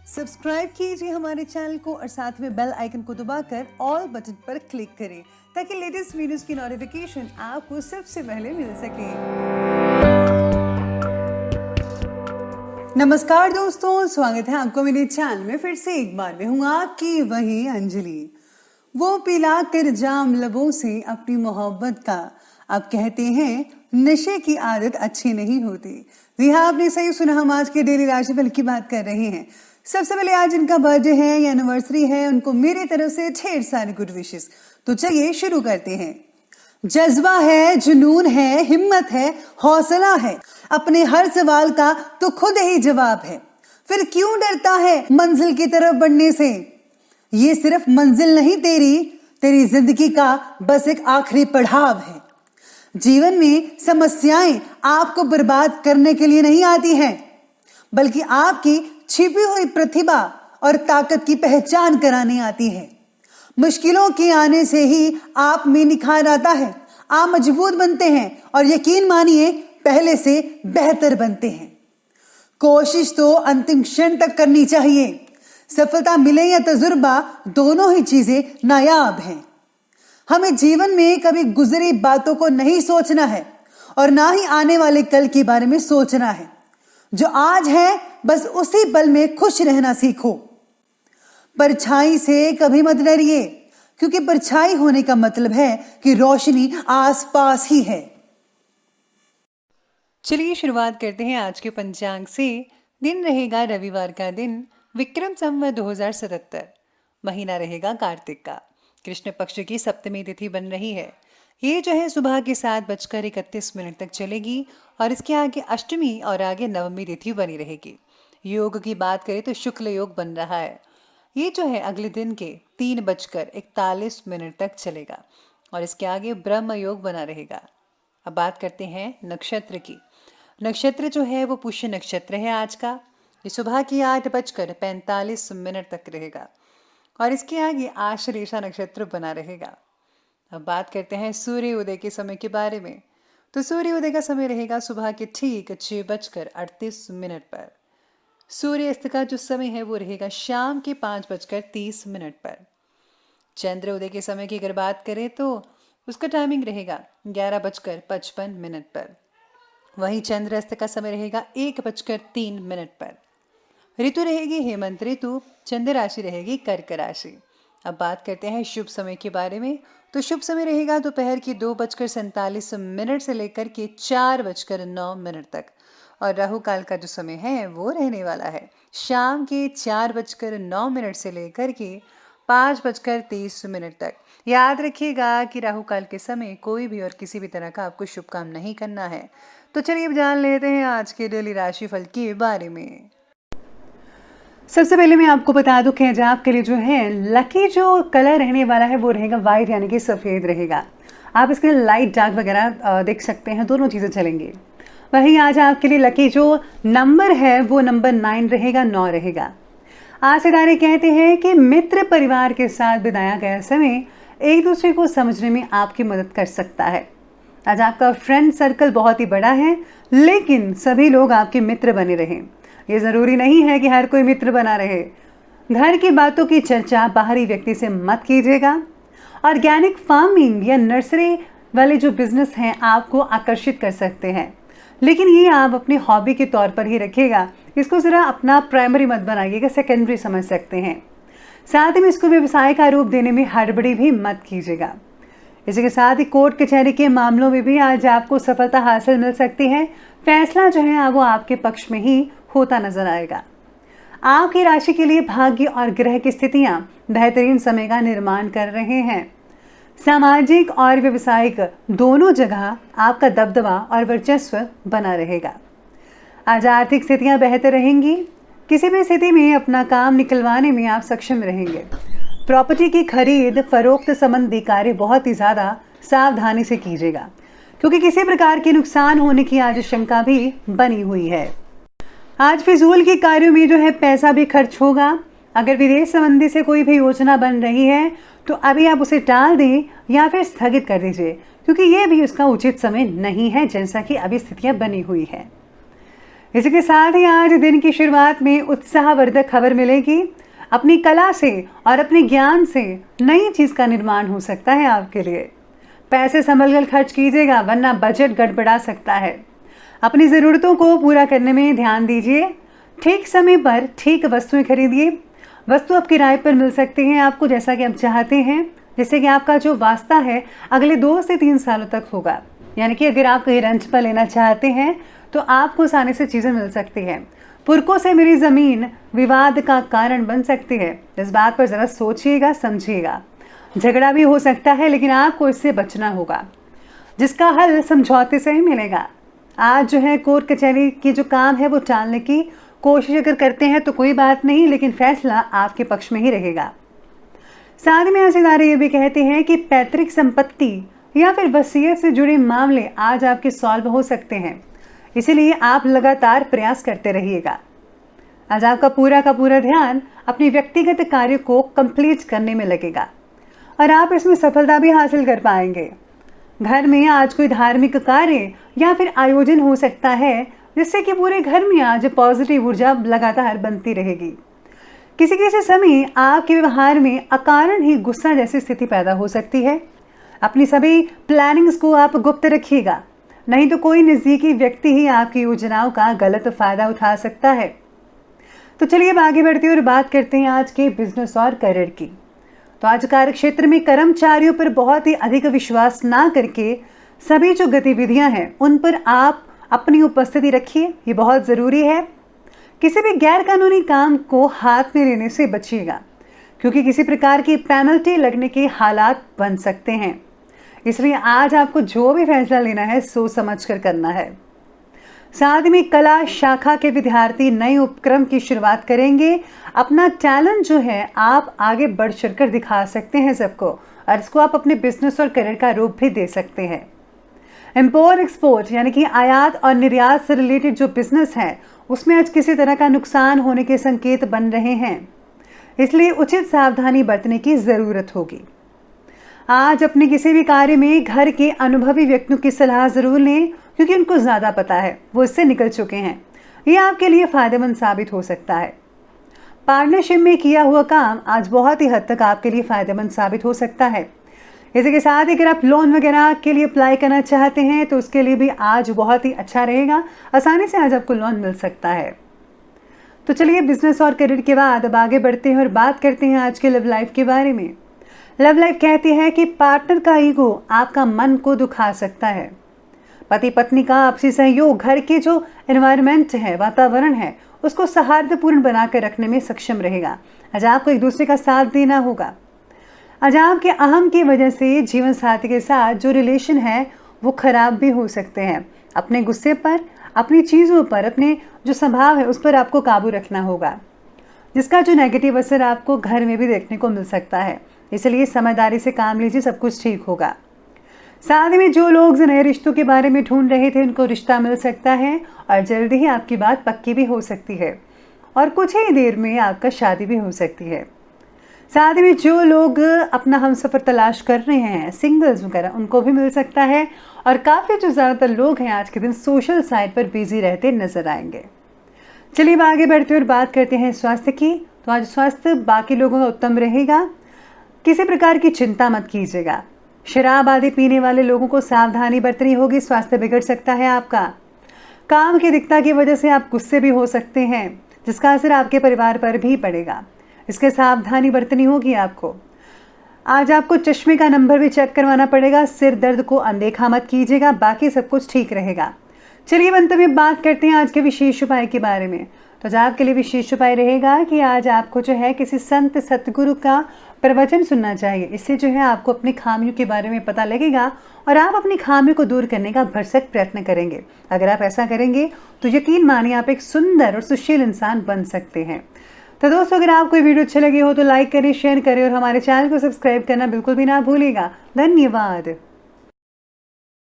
Subscribe कीजिए हमारे channel को और साथ में बेल आइकन को दबाकर ऑल बटन पर क्लिक करें ताकि लेटेस्ट वीडियोस की नोटिफिकेशन आपको सबसे पहले मिल सके। नमस्कार दोस्तों, स्वागत है आपको मेरे चैनल में फिर से एक बार। मैं हूँ आपकी वही अंजलि। वो पिला कर जाम लबों से अपनी मोहब्बत का, अब कहते हैं नशे की आदत अच्छी नहीं होती। जी हाँ, आपने सही सुना, हम आज के डेली राशिफल की बात कर रहे हैं। सबसे पहले आज इनका बर्थडे है या एनिवर्सरी है, उनको मेरी तरफ से ढेर सारी गुड विशेस। तो चलिए शुरू करते हैं। जज्बा है, जुनून है, हिम्मत है, हौसला है, अपने हर सवाल का तो खुद ही जवाब है। फिर क्यों डरता है मंजिल की तरफ बढ़ने से? ये सिर्फ मंजिल नहीं, तेरी जिंदगी का बस एक आखिरी पड़ाव है। जीवन में समस्याएं आपको बर्बाद करने के लिए नहीं आती हैं, बल्कि आपकी छिपी हुई प्रतिभा और ताकत की पहचान कराने आती है। मुश्किलों के आने से ही आप में निखार आता है, आप मजबूत बनते हैं और यकीन मानिए पहले से बेहतर बनते हैं। कोशिश तो अंतिम क्षण तक करनी चाहिए। सफलता मिले या तजुर्बा, दोनों ही चीजें नायाब हैं। हमें जीवन में कभी गुजरी बातों को नहीं सोचना है और ना ही आने वाले कल के बारे में सोचना है। जो आज है बस उसी पल में खुश रहना सीखो। परछाई से कभी मत डरिए, क्योंकि परछाई होने का मतलब है कि रोशनी आसपास ही है। चलिए शुरुआत करते हैं आज के पंचांग से। दिन रहेगा रविवार का दिन, विक्रम संवत 2077, महीना रहेगा कार्तिक का, कृष्ण पक्ष की सप्तमी तिथि बन रही है। ये जो है सुबह के 7:31 तक चलेगी और इसके आगे अष्टमी और आगे नवमी तिथि बनी रहेगी। योग की बात करें तो शुक्ल योग बन रहा है। ये जो है अगले दिन के 3:41 तक चलेगा और इसके आगे ब्रह्म योग बना रहेगा। अब बात करते हैं नक्षत्र की। नक्षत्र जो है वो पुष्य नक्षत्र है आज का। ये सुबह की 8:45 तक रहेगा और इसके आगे आश्लेषा नक्षत्र बना रहेगा। अब बात करते हैं सूर्य उदय के समय के बारे में। तो सूर्य उदय का समय रहेगा सुबह के ठीक 6:38 पर। सूर्य अस्त का जो समय है वो रहेगा शाम के 5:30 पर। चंद्र उदय के समय की अगर बात करें तो उसका टाइमिंग रहेगा 11:55 पर। वहीं चंद्र अस्त का समय रहेगा 1:03 पर। ऋतु रहेगी हेमंत ऋतु, चंद्र राशि रहेगी कर्क राशि। अब बात करते हैं शुभ समय के बारे में। तो शुभ समय रहेगा दोपहर की 2:47 से लेकर के 4:09 तक और राहु काल का जो समय है वो रहने वाला है शाम के 4:09 से लेकर के 5:30 तक। याद रखिएगा कि राहु काल के समय कोई भी और किसी भी तरह का आपको शुभ काम नहीं करना है। तो चलिए अब जान लेते हैं आज के डेली राशिफल के बारे में। सबसे पहले मैं आपको बता दूं कि आपके लिए जो है लकी जो कलर रहने वाला है वो रहेगा वाइट, यानी कि सफ़ेद रहेगा। आप इसके लाइट डार्क वगैरह देख सकते हैं, दोनों चीज़ें चलेंगी। वहीं आज आपके लिए लकी जो नंबर है वो नंबर 9 रहेगा, 9 रहेगा। आज सितारे कहते हैं कि मित्र परिवार के साथ बिताया गया समय एक दूसरे को समझने में आपकी मदद कर सकता है। आज आपका फ्रेंड सर्कल बहुत ही बड़ा है, लेकिन सभी लोग आपके मित्र बने रहें। ये ज़रूरी नहीं है कि हर कोई मित्र बना रहे। घर की बातों की चर्चा बाहरी व्यक्ति से मत कीजिएगा। ऑर्गेनिक फार्मिंग या नर्सरी वाले जो बिजनेस हैं आपको आकर्षित कर सकते हैं, लेकिन ये आप अपनी हॉबी के तौर पर ही रखिएगा। इसको ज़रा अपना प्राइमरी मत बनाइएगा, सेकेंडरी समझ सकते हैं। साथ ही में इसको व्यवसाय का रूप देने में हड़बड़ी भी मत कीजिएगा। इसी के साथ ही कोर्ट कचहरी के मामलों में भी आज आपको सफलता हासिल मिल सकती है। फैसला जो है वो आपके पक्ष में ही होता नजर आएगा। आपकी राशि के लिए भाग्य और ग्रह की स्थितियां बेहतरीन समय का निर्माण कर रहे हैं। सामाजिक और व्यवसायिक दोनों जगह आपका दबदबा और वर्चस्व बना रहेगा। आज आर्थिक स्थितियां बेहतर रहेंगी। किसी भी स्थिति में अपना काम निकलवाने में आप सक्षम रहेंगे। प्रॉपर्टी की खरीद फरोख्त संबंधी कार्य बहुत ही ज़्यादा सावधानी से कीजिएगा, क्योंकि किसी प्रकार के नुकसान होने की आज शंका भी बनी हुई है। आज फिजूल के कार्यों में जो है पैसा भी खर्च होगा। अगर विदेश संबंधी से कोई भी योजना बन रही है तो अभी आप उसे टाल दें या फिर स्थगित कर दीजिए, क्योंकि ये भी उसका उचित समय नहीं है, जैसा कि अभी स्थितियां बनी हुई है। इसी के साथ ही आज दिन की शुरुआत में उत्साहवर्धक खबर मिलेगी। अपनी कला से और अपने ज्ञान से नई चीज का निर्माण हो सकता है आपके लिए। पैसे संभल कर खर्च कीजिएगा, वरना बजट गड़बड़ा सकता है। अपनी ज़रूरतों को पूरा करने में ध्यान दीजिए। ठीक समय पर ठीक वस्तुएं खरीदिए। वस्तु आपकी राय पर मिल सकती हैं आपको, जैसा कि आप चाहते हैं, जिससे कि आपका जो वास्ता है अगले 2 से 3 सालों तक होगा। यानी कि अगर आप कहीं रेंट पर लेना चाहते हैं तो आपको आसानी से चीज़ें मिल सकती हैं। पुरखों से मिली ज़मीन विवाद का कारण बन सकती है। इस बात पर ज़रा सोचिएगा, समझिएगा। झगड़ा भी हो सकता है, लेकिन आपको इससे बचना होगा, जिसका हल समझौते से ही मिलेगा। आज जो है कोर्ट कचहरी की जो काम है वो टालने की कोशिश अगर करते हैं तो कोई बात नहीं, लेकिन फैसला आपके पक्ष में ही रहेगा। साथ में सितारे ये भी कहते हैं कि पैतृक संपत्ति या फिर वसीयत से जुड़े मामले आज आपके सॉल्व हो सकते हैं, इसीलिए आप लगातार प्रयास करते रहिएगा। आज आपका पूरा का पूरा ध्यान अपने व्यक्तिगत कार्य को कंप्लीट करने में लगेगा और आप इसमें सफलता भी हासिल कर पाएंगे। घर में आज कोई धार्मिक कार्य या फिर आयोजन हो सकता है, जिससे कि पूरे घर में आज पॉजिटिव ऊर्जा लगातार बनती रहेगी। किसी किसी समय आपके व्यवहार में अकारण ही गुस्सा जैसी स्थिति पैदा हो सकती है। अपनी सभी प्लानिंग्स को आप गुप्त रखिएगा, नहीं तो कोई नज़दीकी व्यक्ति ही आपकी योजनाओं का गलत फायदा उठा सकता है। तो चलिए अब आगे बढ़ते हैं और बात करते हैं आज के बिजनेस और करियर की। तो आज कार्य क्षेत्र में कर्मचारियों पर बहुत ही अधिक विश्वास ना करके सभी जो गतिविधियां हैं उन पर आप अपनी उपस्थिति रखिए, ये बहुत ज़रूरी है। किसी भी गैर कानूनी काम को हाथ में लेने से बचिएगा, क्योंकि किसी प्रकार की पेनल्टी लगने के हालात बन सकते हैं। इसलिए आज आपको जो भी फैसला लेना है सोच समझ कर करना है। साथ में कला शाखा के विद्यार्थी नए उपक्रम की शुरुआत करेंगे। अपना टैलेंट जो है आप आगे बढ़ चढ़कर दिखा सकते हैं सबको, और इसको आप अपने बिजनेस और करियर का रूप भी दे सकते हैं। इम्पोर्ट एक्सपोर्ट यानी कि आयात और निर्यात से रिलेटेड जो बिजनेस है उसमें आज किसी तरह का नुकसान होने के संकेत बन रहे हैं, इसलिए उचित सावधानी बरतने की ज़रूरत होगी। आज अपने किसी भी कार्य में घर के अनुभवी व्यक्तियों की सलाह ज़रूर लें, क्योंकि उनको ज़्यादा पता है, वो इससे निकल चुके हैं। ये आपके लिए फ़ायदेमंद साबित हो सकता है। पार्टनरशिप में किया हुआ काम आज बहुत ही हद तक आपके लिए फ़ायदेमंद साबित हो सकता है। इसी के साथ अगर आप लोन वगैरह के लिए अप्लाई करना चाहते हैं तो उसके लिए भी आज बहुत ही अच्छा रहेगा। आसानी से आज आपको लोन मिल सकता है। तो चलिए बिजनेस और करियर के बाद अब आगे बढ़ते हैं और बात करते हैं आज के लव लाइफ के बारे में। लव लाइफ कहती है कि पार्टनर का ईगो आपका मन को दुखा सकता है। पति पत्नी का आपसी सहयोग घर के जो एनवायरनमेंट है, वातावरण है, उसको सौहार्दपूर्ण बनाकर रखने में सक्षम रहेगा। आज आपको एक दूसरे का साथ देना होगा। आज आपके अहम की वजह से जीवन साथी के साथ जो रिलेशन है वो खराब भी हो सकते हैं। अपने गुस्से पर, अपनी चीज़ों पर, अपने जो स्वभाव है उस पर आपको काबू रखना होगा, जिसका जो नेगेटिव असर आपको घर में भी देखने को मिल सकता है। इसलिए समझदारी से काम लीजिए, सब कुछ ठीक होगा। साथ में जो लोग नए रिश्तों के बारे में ढूंढ रहे थे उनको रिश्ता मिल सकता है और जल्दी ही आपकी बात पक्की भी हो सकती है और कुछ ही देर में आपका शादी भी हो सकती है। साथ में जो लोग अपना हमसफ़र तलाश कर रहे हैं, सिंगल्स वगैरह, उनको भी मिल सकता है। और काफ़ी जो ज़्यादातर लोग हैं आज के दिन सोशल साइट पर बिजी रहते नजर आएंगे। चलिए आगे बढ़ते और बात करते हैं स्वास्थ्य की। तो आज स्वास्थ्य बाकी लोगों का उत्तम रहेगा। किसी प्रकार की चिंता मत कीजिएगा। शराब आदि पीने वाले लोगों को सावधानी बरतनी होगी, स्वास्थ्य बिगड़ सकता है आपका। काम की अधिकता की वजह से आप गुस्से भी हो सकते हैं, जिसका असर आपके परिवार पर भी पड़ेगा। इसके सावधानी बरतनी होगी आपको। आज आपको चश्मे का नंबर भी चेक करवाना पड़ेगा। सिर दर्द को अनदेखा मत कीजिएगा, बाकी सब कुछ ठीक रहेगा। चलिए अंत में बात करते हैं आज के विशेष उपाय के बारे में। तो आज आपके लिए विशेष उपाय रहेगा कि आज आपको जो है किसी संत सतगुरु का प्रवचन सुनना चाहिए। इससे जो है आपको अपनी खामियों के बारे में पता लगेगा और आप अपनी खामियों को दूर करने का भरसक प्रयत्न करेंगे। अगर आप ऐसा करेंगे तो यकीन मानिए आप एक सुंदर और सुशील इंसान बन सकते हैं। तो दोस्तों, अगर आपको ये वीडियो अच्छी लगी हो तो लाइक करें, शेयर करें और हमारे चैनल को सब्सक्राइब करना बिल्कुल भी ना भूलिएगा। धन्यवाद।